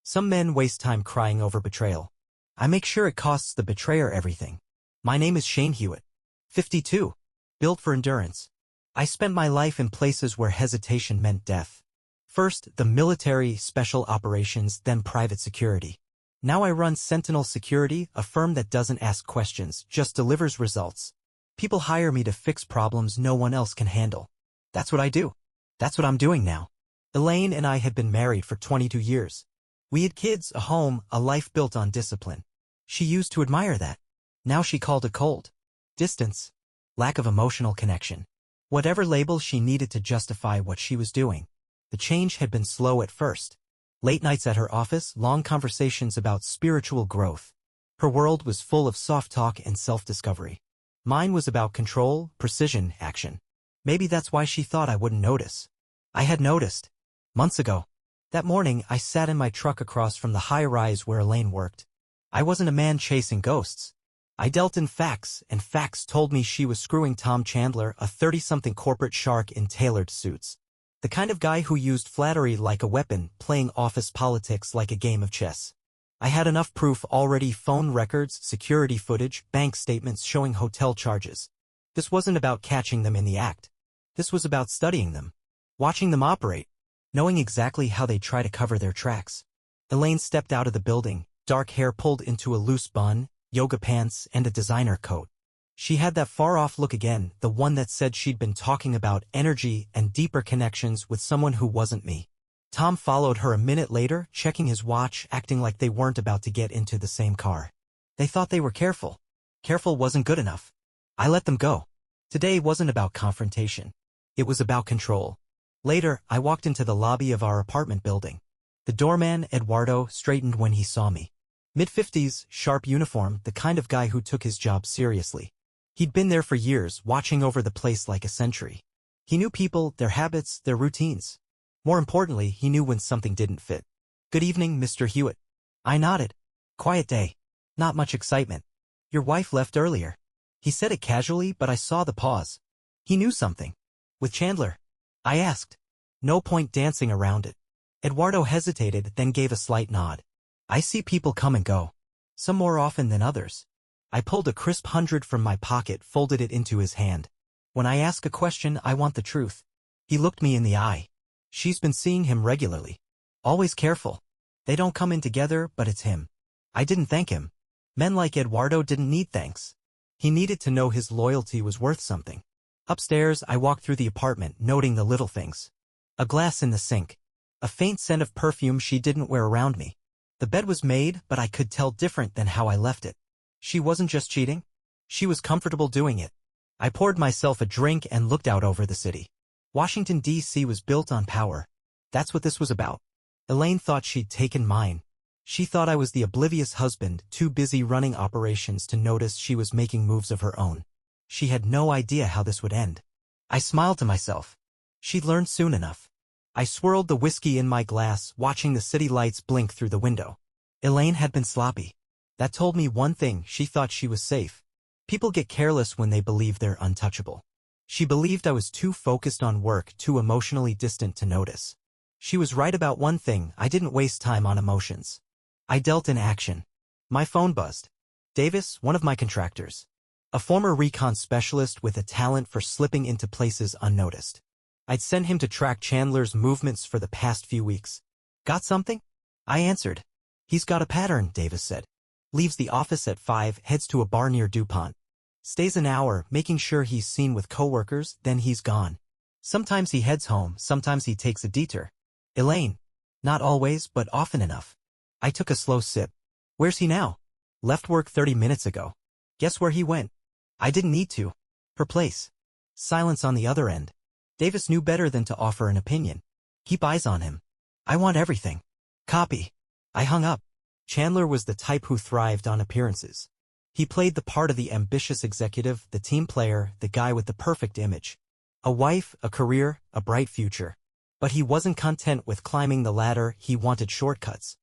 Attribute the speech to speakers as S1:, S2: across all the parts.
S1: Some men waste time crying over betrayal. I make sure it costs the betrayer everything. My name is Shane Hewitt. 52. Built for endurance. I spent my life in places where hesitation meant death. First, the military, special operations, then private security. Now I run Sentinel Security, a firm that doesn't ask questions, just delivers results. People hire me to fix problems no one else can handle. That's what I do. That's what I'm doing now. Elaine and I had been married for 22 years. We had kids, a home, a life built on discipline. She used to admire that. Now she called it cold. Distance. Lack of emotional connection. Whatever label she needed to justify what she was doing. The change had been slow at first. Late nights at her office, long conversations about spiritual growth. Her world was full of soft talk and self-discovery. Mine was about control, precision, action. Maybe that's why she thought I wouldn't notice. I had noticed. Months ago. That morning, I sat in my truck across from the high-rise where Elaine worked. I wasn't a man chasing ghosts. I dealt in facts, and facts told me she was screwing Tom Chandler, a 30-something corporate shark in tailored suits. The kind of guy who used flattery like a weapon, playing office politics like a game of chess. I had enough proof already: phone records, security footage, bank statements showing hotel charges. This wasn't about catching them in the act. This was about studying them. Watching them operate. Knowing exactly how they try to cover their tracks. Elaine stepped out of the building, dark hair pulled into a loose bun, yoga pants, and a designer coat. She had that far-off look again, the one that said she'd been talking about energy and deeper connections with someone who wasn't me. Tom followed her a minute later, checking his watch, acting like they weren't about to get into the same car. They thought they were careful. Careful wasn't good enough. I let them go. Today wasn't about confrontation. It was about control. Later, I walked into the lobby of our apartment building. The doorman, Eduardo, straightened when he saw me. Mid-50s, sharp uniform, the kind of guy who took his job seriously. He'd been there for years, watching over the place like a sentry. He knew people, their habits, their routines. More importantly, he knew when something didn't fit. "Good evening, Mr. Hewitt." I nodded. "Quiet day. Not much excitement. Your wife left earlier." He said it casually, but I saw the pause. He knew something. "With Chandler?" I asked. No point dancing around it. Eduardo hesitated, then gave a slight nod. "I see people come and go. Some more often than others." I pulled a crisp 100 from my pocket, folded it into his hand. "When I ask a question, I want the truth." He looked me in the eye. "She's been seeing him regularly. Always careful. They don't come in together, but it's him." I didn't thank him. Men like Eduardo didn't need thanks. He needed to know his loyalty was worth something. Upstairs, I walked through the apartment, noting the little things. A glass in the sink. A faint scent of perfume she didn't wear around me. The bed was made, but I could tell different than how I left it. She wasn't just cheating. She was comfortable doing it. I poured myself a drink and looked out over the city. Washington, D.C. was built on power. That's what this was about. Elaine thought she'd taken mine. She thought I was the oblivious husband, too busy running operations to notice she was making moves of her own. She had no idea how this would end. I smiled to myself. She'd learn soon enough. I swirled the whiskey in my glass, watching the city lights blink through the window. Elaine had been sloppy. That told me one thing: she thought she was safe. People get careless when they believe they're untouchable. She believed I was too focused on work, too emotionally distant to notice. She was right about one thing: I didn't waste time on emotions. I dealt in action. My phone buzzed. Davis, one of my contractors. A former recon specialist with a talent for slipping into places unnoticed. I'd sent him to track Chandler's movements for the past few weeks. "Got something?" I answered. "He's got a pattern," Davis said. "Leaves the office at 5, heads to a bar near DuPont. Stays an hour, making sure he's seen with coworkers, then he's gone. Sometimes he heads home, sometimes he takes a detour." Elaine. "Not always, but often enough." I took a slow sip. "Where's he now?" "Left work 30 minutes ago." "Guess where he went?" I didn't need to. Her place. Silence on the other end. Davis knew better than to offer an opinion. "Keep eyes on him." "I want everything." "Copy." I hung up. Chandler was the type who thrived on appearances. He played the part of the ambitious executive, the team player, the guy with the perfect image. A wife, a career, a bright future. But he wasn't content with climbing the ladder, he wanted shortcuts.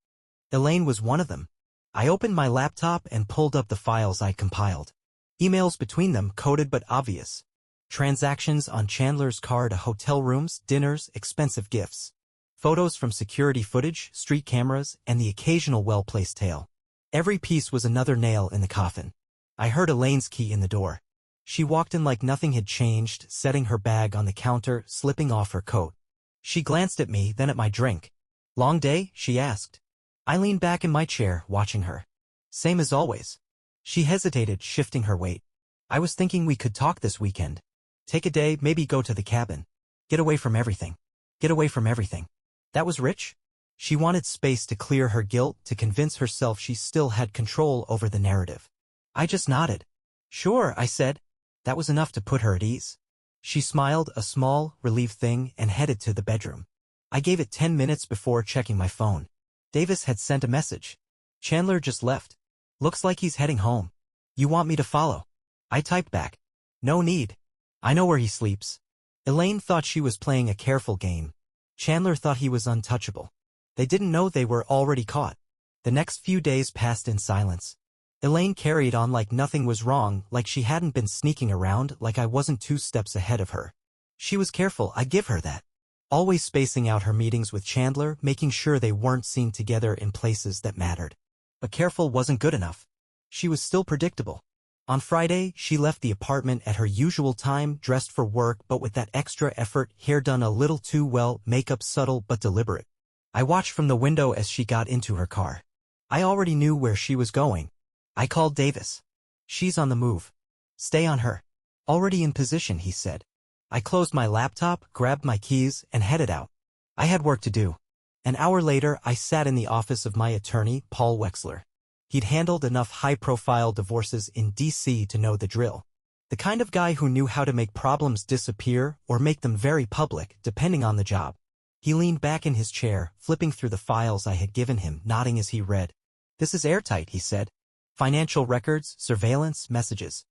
S1: Elaine was one of them. I opened my laptop and pulled up the files I'd compiled. Emails between them, coded but obvious. Transactions on Chandler's card, hotel rooms, dinners, expensive gifts. Photos from security footage, street cameras, and the occasional well-placed tale. Every piece was another nail in the coffin. I heard Elaine's key in the door. She walked in like nothing had changed, setting her bag on the counter, slipping off her coat. She glanced at me, then at my drink. "Long day?" she asked. I leaned back in my chair, watching her. "Same as always." She hesitated, shifting her weight. "I was thinking we could talk this weekend. Take a day, maybe go to the cabin. Get away from everything. Get away from everything." That was rich? She wanted space to clear her guilt, to convince herself she still had control over the narrative. I just nodded. "Sure," I said. That was enough to put her at ease. She smiled, a small, relieved thing, and headed to the bedroom. I gave it 10 minutes before checking my phone. Davis had sent a message. "Chandler just left. Looks like he's heading home. You want me to follow?" I typed back. "No need. I know where he sleeps." Elaine thought she was playing a careful game. Chandler thought he was untouchable. They didn't know they were already caught. The next few days passed in silence. Elaine carried on like nothing was wrong, like she hadn't been sneaking around, like I wasn't 2 steps ahead of her. She was careful, I give her that. Always spacing out her meetings with Chandler, making sure they weren't seen together in places that mattered. But careful wasn't good enough. She was still predictable. On Friday, she left the apartment at her usual time, dressed for work but with that extra effort, hair done a little too well, makeup subtle but deliberate. I watched from the window as she got into her car. I already knew where she was going. I called Davis. "She's on the move. Stay on her." "Already in position," he said. I closed my laptop, grabbed my keys, and headed out. I had work to do. An hour later, I sat in the office of my attorney, Paul Wexler. He'd handled enough high-profile divorces in D.C. to know the drill. The kind of guy who knew how to make problems disappear or make them very public, depending on the job. He leaned back in his chair, flipping through the files I had given him, nodding as he read. "This is airtight," he said. "Financial records, surveillance, messages.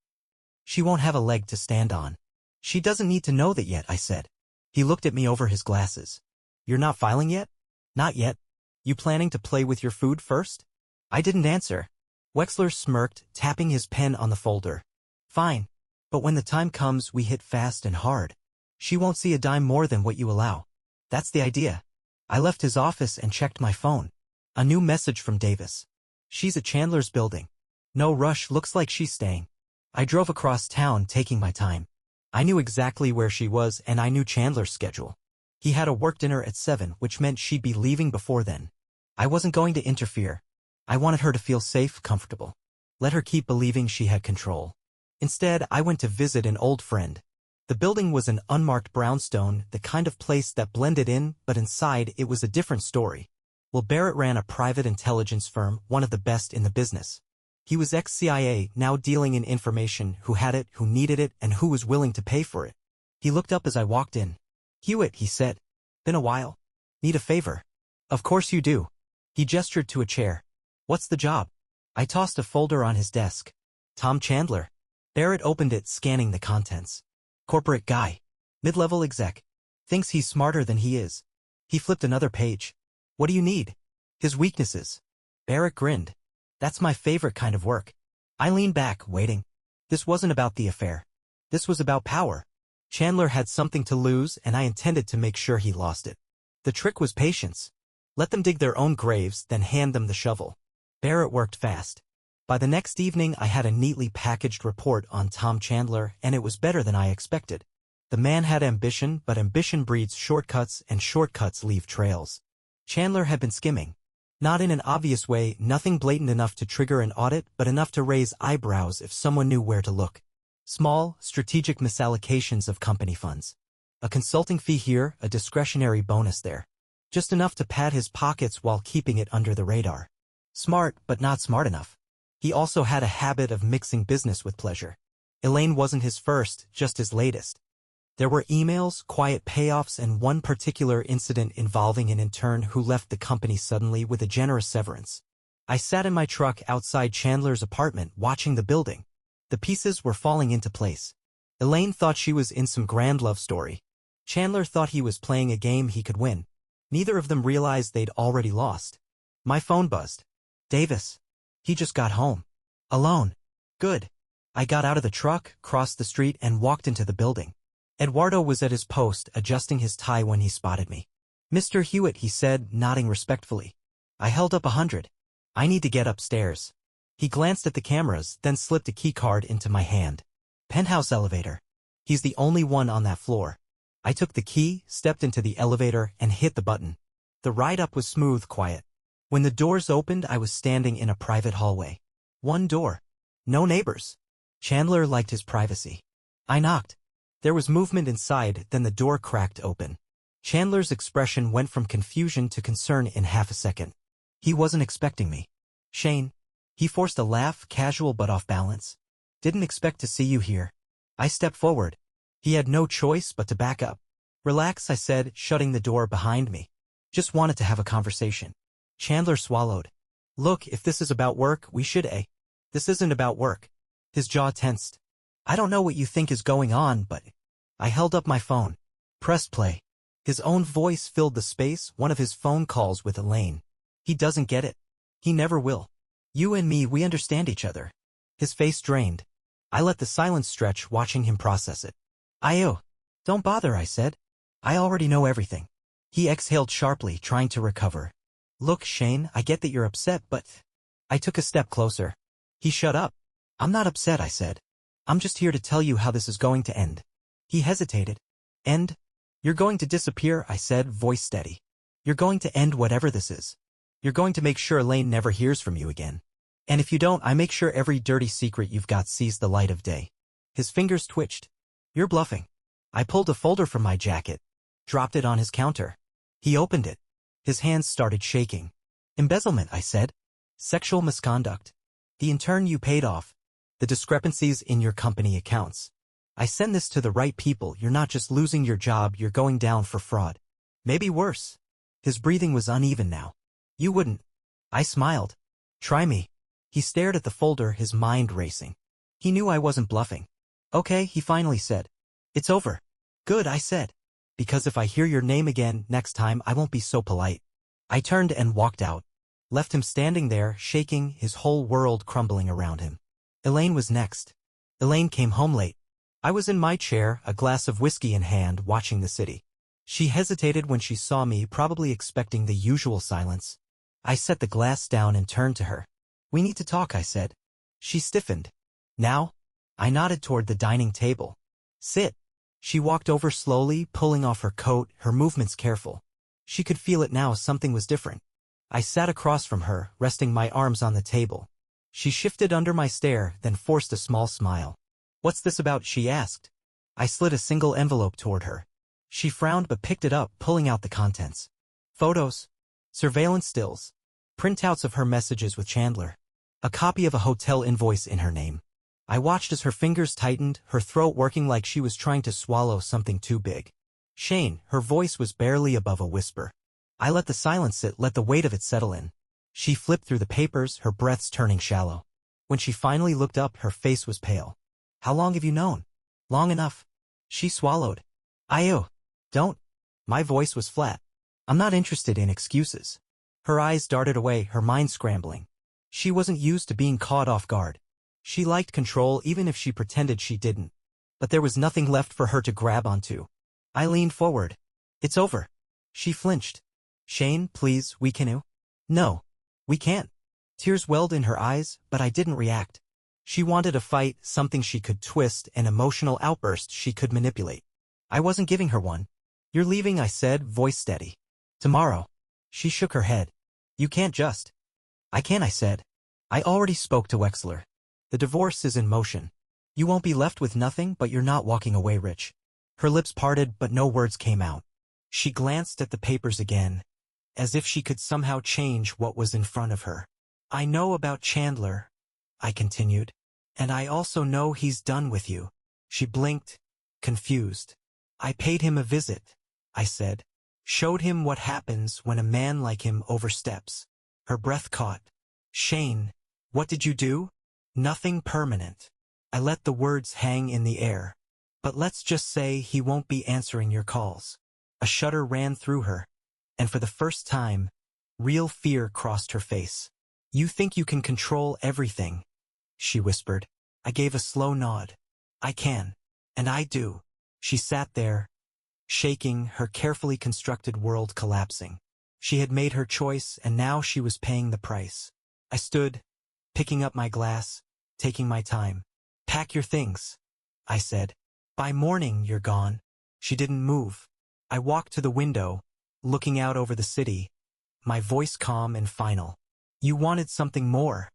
S1: She won't have a leg to stand on." "She doesn't need to know that yet," I said. He looked at me over his glasses. "You're not filing yet?" "Not yet. You planning to play with your food first?" I didn't answer. Wexler smirked, tapping his pen on the folder. "Fine. But when the time comes, we hit fast and hard. She won't see a dime more than what you allow. That's the idea." I left his office and checked my phone. A new message from Davis. "She's at Chandler's building. No rush, looks like she's staying." I drove across town, taking my time. I knew exactly where she was, and I knew Chandler's schedule. He had a work dinner at 7, which meant she'd be leaving before then. I wasn't going to interfere. I wanted her to feel safe, comfortable. Let her keep believing she had control. Instead, I went to visit an old friend. The building was an unmarked brownstone, the kind of place that blended in, but inside it was a different story. Will Barrett ran a private intelligence firm, one of the best in the business. He was ex-CIA, now dealing in information, who had it, who needed it, and who was willing to pay for it. He looked up as I walked in. "Hewitt," he said. "Been a while. Need a favor?" "Of course you do." He gestured to a chair. "What's the job?" I tossed a folder on his desk. "Tom Chandler." Barrett opened it, scanning the contents. "Corporate guy. Mid-level exec. Thinks he's smarter than he is." He flipped another page. "What do you need?" "His weaknesses." Barrett grinned. "That's my favorite kind of work." I leaned back, waiting. This wasn't about the affair. This was about power. Chandler had something to lose, and I intended to make sure he lost it. The trick was patience. Let them dig their own graves, then hand them the shovel. Barrett worked fast. By the next evening, I had a neatly packaged report on Tom Chandler, and it was better than I expected. The man had ambition, but ambition breeds shortcuts, and shortcuts leave trails. Chandler had been skimming. Not in an obvious way, nothing blatant enough to trigger an audit, but enough to raise eyebrows if someone knew where to look. Small, strategic misallocations of company funds. A consulting fee here, a discretionary bonus there. Just enough to pad his pockets while keeping it under the radar. Smart, but not smart enough. He also had a habit of mixing business with pleasure. Elaine wasn't his first, just his latest. There were emails, quiet payoffs, and one particular incident involving an intern who left the company suddenly with a generous severance. I sat in my truck outside Chandler's apartment, watching the building. The pieces were falling into place. Elaine thought she was in some grand love story. Chandler thought he was playing a game he could win. Neither of them realized they'd already lost. My phone buzzed. "Davis. He just got home. Alone. Good." I got out of the truck, crossed the street, and walked into the building. Eduardo was at his post, adjusting his tie when he spotted me. Mr. Hewitt, he said, nodding respectfully. I held up 100. I need to get upstairs. He glanced at the cameras, then slipped a key card into my hand. Penthouse elevator. He's the only one on that floor. I took the key, stepped into the elevator, and hit the button. The ride up was smooth, quiet. When the doors opened, I was standing in a private hallway. One door. No neighbors. Chandler liked his privacy. I knocked. There was movement inside, then the door cracked open. Chandler's expression went from confusion to concern in half a second. He wasn't expecting me. Shane. He forced a laugh, casual but off balance. Didn't expect to see you here. I stepped forward. He had no choice but to back up. Relax, I said, shutting the door behind me. Just wanted to have a conversation. Chandler swallowed. Look, if this is about work, we should. This isn't about work. His jaw tensed. I don't know what you think is going on, but... I held up my phone. Pressed play. His own voice filled the space, one of his phone calls with Elaine. He doesn't get it. He never will. You and me, we understand each other. His face drained. I let the silence stretch, watching him process it. Don't bother, I said. I already know everything. He exhaled sharply, trying to recover. Look, Shane, I get that you're upset, but... I took a step closer. He shut up. I'm not upset, I said. I'm just here to tell you how this is going to end. He hesitated. End? You're going to disappear, I said, voice steady. You're going to end whatever this is. You're going to make sure Elaine never hears from you again. And if you don't, I make sure every dirty secret you've got sees the light of day. His fingers twitched. You're bluffing. I pulled a folder from my jacket, dropped it on his counter. He opened it. His hands started shaking. Embezzlement, I said. Sexual misconduct. The intern you paid off. The discrepancies in your company accounts. I send this to the right people. You're not just losing your job, you're going down for fraud. Maybe worse. His breathing was uneven now. You wouldn't. I smiled. Try me. He stared at the folder, his mind racing. He knew I wasn't bluffing. Okay, he finally said. It's over. Good, I said. Because if I hear your name again, next time I won't be so polite. I turned and walked out. Left him standing there, shaking, his whole world crumbling around him. Elaine was next. Elaine came home late. I was in my chair, a glass of whiskey in hand, watching the city. She hesitated when she saw me, probably expecting the usual silence. I set the glass down and turned to her. We need to talk, I said. She stiffened. Now? I nodded toward the dining table. Sit. She walked over slowly, pulling off her coat, her movements careful. She could feel it now, something was different. I sat across from her, resting my arms on the table. She shifted under my stare, then forced a small smile. What's this about? She asked. I slid a single envelope toward her. She frowned but picked it up, pulling out the contents. Photos. Surveillance stills. Printouts of her messages with Chandler. A copy of a hotel invoice in her name. I watched as her fingers tightened, her throat working like she was trying to swallow something too big. Shane, her voice was barely above a whisper. I let the silence sit, let the weight of it settle in. She flipped through the papers, her breaths turning shallow. When she finally looked up, her face was pale. How long have you known? Long enough. She swallowed. Don't. My voice was flat. I'm not interested in excuses. Her eyes darted away, her mind scrambling. She wasn't used to being caught off guard. She liked control even if she pretended she didn't. But there was nothing left for her to grab onto. I leaned forward. It's over. She flinched. Shane, please, we can. No. We can't. Tears welled in her eyes, but I didn't react. She wanted a fight, something she could twist, an emotional outburst she could manipulate. I wasn't giving her one. You're leaving, I said, voice steady. Tomorrow. She shook her head. You can't just. I can, I said. I already spoke to Wexler. The divorce is in motion. You won't be left with nothing, but you're not walking away rich. Her lips parted, but no words came out. She glanced at the papers again, as if she could somehow change what was in front of her. I know about Chandler, I continued, and I also know he's done with you. She blinked, confused. I paid him a visit, I said. Showed him what happens when a man like him oversteps. Her breath caught. Shane, what did you do? Nothing permanent. I let the words hang in the air. But let's just say he won't be answering your calls. A shudder ran through her, and for the first time, real fear crossed her face. You think you can control everything, she whispered. I gave a slow nod. I can. And I do. She sat there, shaking, her carefully constructed world collapsing. She had made her choice, and now she was paying the price. I stood, picking up my glass, taking my time. "Pack your things," I said. "By morning, you're gone." She didn't move. I walked to the window, looking out over the city, my voice calm and final. "You wanted something more,"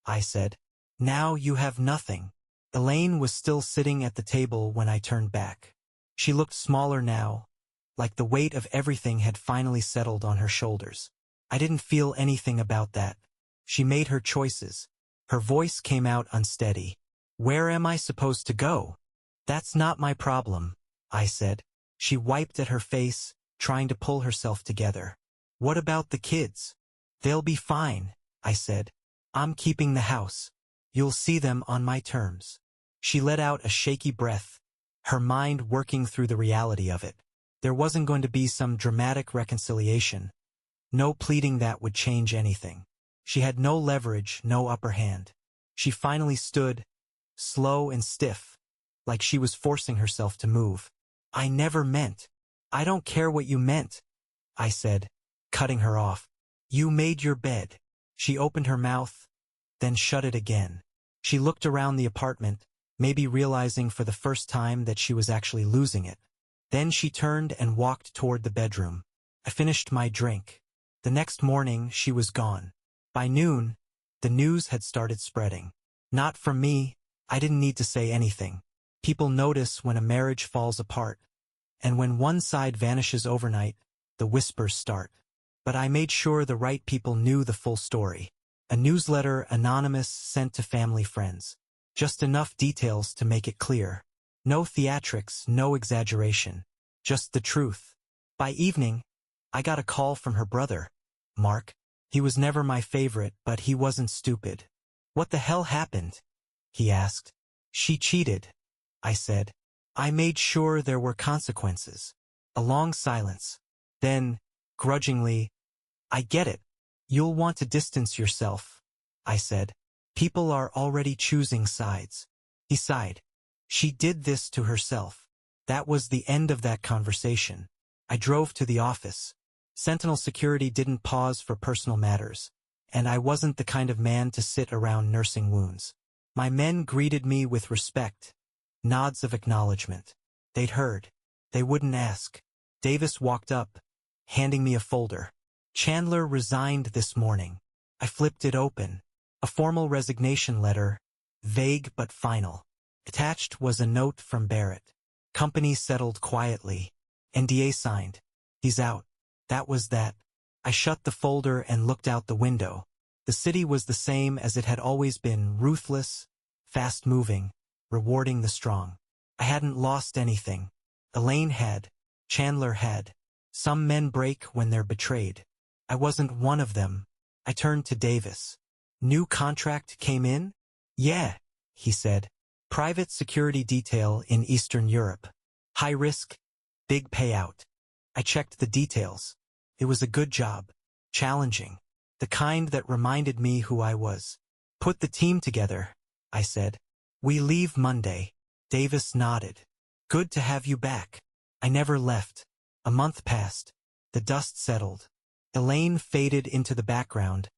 S1: I said. "Now you have nothing." Elaine was still sitting at the table when I turned back. She looked smaller now, like the weight of everything had finally settled on her shoulders. I didn't feel anything about that. She made her choices. Her voice came out unsteady. "Where am I supposed to go?" "That's not my problem," I said. She wiped at her face, trying to pull herself together. "What about the kids?" "They'll be fine," I said. "I'm keeping the house. You'll see them on my terms." She let out a shaky breath, her mind working through the reality of it. There wasn't going to be some dramatic reconciliation. No pleading that would change anything. She had no leverage, no upper hand. She finally stood, slow and stiff, like she was forcing herself to move. "I never meant." "I don't care what you meant," I said, cutting her off. "You made your bed." She opened her mouth, then shut it again. She looked around the apartment, maybe realizing for the first time that she was actually losing it. Then she turned and walked toward the bedroom. I finished my drink. The next morning, she was gone. By noon, the news had started spreading. Not from me, I didn't need to say anything. People notice when a marriage falls apart. And when one side vanishes overnight, the whispers start. But I made sure the right people knew the full story. A newsletter, anonymous, sent to family friends. Just enough details to make it clear. No theatrics, no exaggeration. Just the truth. By evening, I got a call from her brother, Mark. He was never my favorite, but he wasn't stupid. "What the hell happened?" he asked. "She cheated," I said. I made sure there were consequences. A long silence. Then, grudgingly, "I get it. You'll want to distance yourself," I said. "People are already choosing sides." He sighed. "She did this to herself." That was the end of that conversation. I drove to the office. Sentinel security didn't pause for personal matters, and I wasn't the kind of man to sit around nursing wounds. My men greeted me with respect, nods of acknowledgement. They'd heard. They wouldn't ask. Davis walked up, handing me a folder. "Chandler resigned this morning." I flipped it open. A formal resignation letter, vague but final. Attached was a note from Barrett. "Company settled quietly. NDA signed. He's out." That was that. I shut the folder and looked out the window. The city was the same as it had always been, ruthless, fast-moving, rewarding the strong. I hadn't lost anything. Elaine had. Chandler had. Some men break when they're betrayed. I wasn't one of them. I turned to Davis. "New contract came in?" "Yeah," he said. "Private security detail in Eastern Europe. High risk, big payout." I checked the details. It was a good job. Challenging. The kind that reminded me who I was. "Put the team together," I said. "We leave Monday." Davis nodded. "Good to have you back." I never left. A month passed. The dust settled. Elaine faded into the background,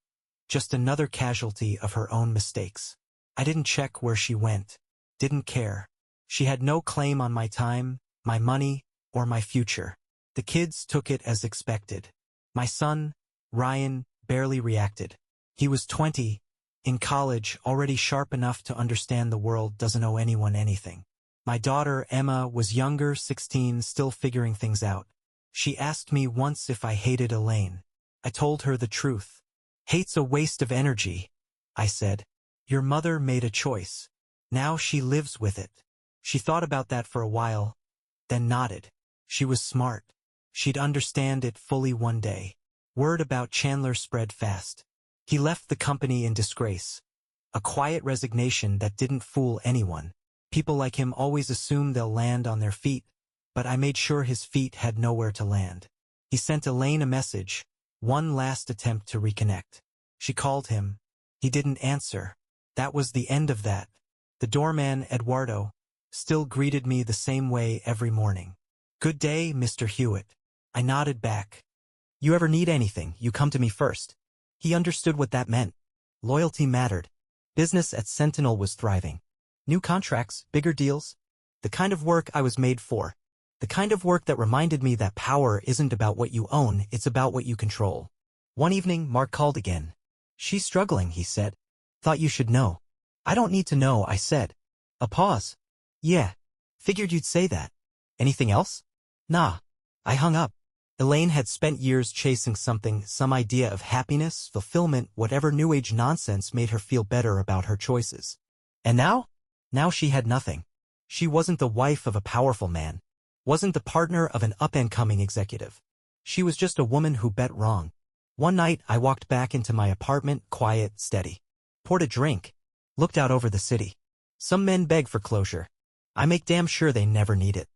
S1: just another casualty of her own mistakes. I didn't check where she went. Didn't care. She had no claim on my time, my money, or my future. The kids took it as expected. My son, Ryan, barely reacted. He was 20, in college, already sharp enough to understand the world doesn't owe anyone anything. My daughter, Emma, was younger, 16, still figuring things out. She asked me once if I hated Elaine. I told her the truth. "Hate's a waste of energy," I said. "Your mother made a choice. Now she lives with it." She thought about that for a while, then nodded. She was smart. She'd understand it fully one day. Word about Chandler spread fast. He left the company in disgrace. A quiet resignation that didn't fool anyone. People like him always assume they'll land on their feet, but I made sure his feet had nowhere to land. He sent Elaine a message, one last attempt to reconnect. She called him. He didn't answer. That was the end of that. The doorman, Eduardo, still greeted me the same way every morning. Good day, Mr. Hewitt. I nodded back. You ever need anything, you come to me first. He understood what that meant. Loyalty mattered. Business at Sentinel was thriving. New contracts, bigger deals. The kind of work I was made for. The kind of work that reminded me that power isn't about what you own, it's about what you control. One evening, Mark called again. She's struggling, he said. Thought you should know. I don't need to know, I said. A pause. Yeah. Figured you'd say that. Anything else? Nah. I hung up. Elaine had spent years chasing something, some idea of happiness, fulfillment, whatever new age nonsense made her feel better about her choices. And now? Now she had nothing. She wasn't the wife of a powerful man. Wasn't the partner of an up-and-coming executive. She was just a woman who bet wrong. One night, I walked back into my apartment, quiet, steady. Poured a drink. Looked out over the city. Some men beg for closure. I make damn sure they never need it.